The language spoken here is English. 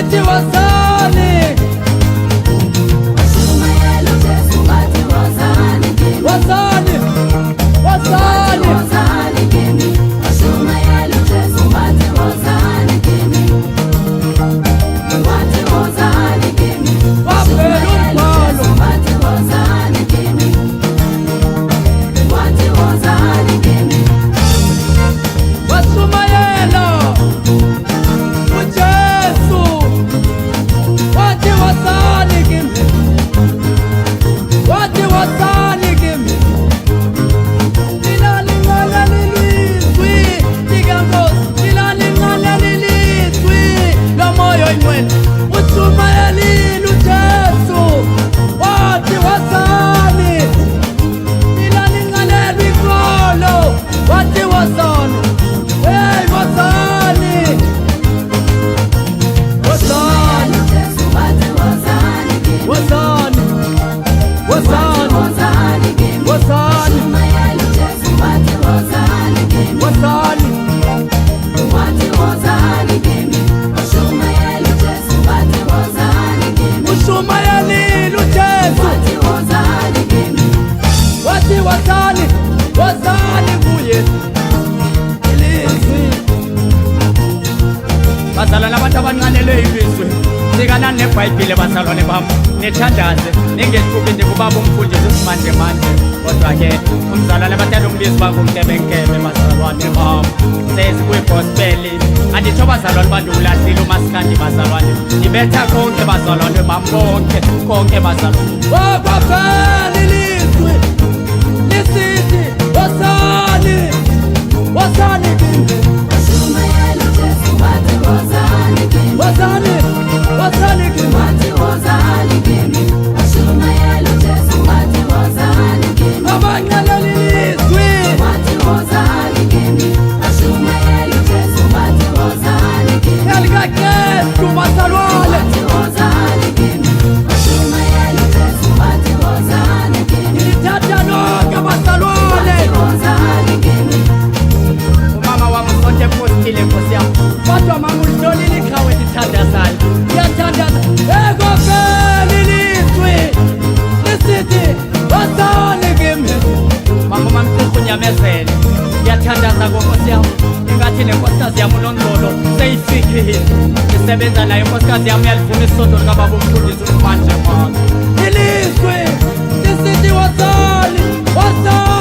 wathi wazani Shumayelo Jesu wathi wazani kimi wazani wazani wazani kimi Shumayelo Jesu wathi wazani kimi wathi wazani kimi wavela umbhalo wathi wazani kimi wathi wazani kimi washumayela uJesu wathi wazani kimi wathi wazani kimi lilalingana lilizwi likankosi lilalingana lilizwi lomoya oyingcwele ushumayelile uJesu wathi wazani lilalinganelwa ikolo wathi wazani hey wazani wazani Jesu wathi wazani kimi wazani wazani wazani kimi wazani Shumayelo Jesu wathi wazani kimi wazani wathi wazani kimi Shumayelo Jesu wathi wazani kimi ushumayelile uJesu wathi wazani kimi wathi wazani wazani kuye ilizwi bazalwane abantu abanqanelwe ilizwi sikanani neBhayibhile bazalwane bami nithandaze ningethuki ndikubaba umfundisi usimanje manje kodwa-ke umzalwane abathanda umbizi banguMkebenkebe bazalwane bami sezi kwigospeli anditsho bazalwane bandiwulahlile umasikandi bazalwane ndibetha konke bazalwane bami konke bazalwane kwaphela ilizwi lisithi wazani wazani kimi Shumayelo Jesu wathi wazani kimi wazani wazani kimi wathi wazani kimi Shumayelo Jesu wathi wazani kimi abanqalela ilizwi wathi wazani kimi Shumayelo Jesu wathi wazani kimi elikakrestu bazalwane wathi wazani kimi Shumayelo Jesu wathi wazani kimi lithatha lonke bazalwane wazani kimi umama wami sonke epostile nkosi yami kodwa mama ulihlolile iqhawe lithandazayo liyathandaza ekopela ilizwi lisithi wazani kimi mama umamsihunyamezele ngiyathandaza konkosi yami ingathi nenkosikazi yami uNongcolo seyifikile isebenza nayo inkosikazi yami uyalivuma isondo likababa umfundisi usimanje manje ilizwi lisithi wazani wazani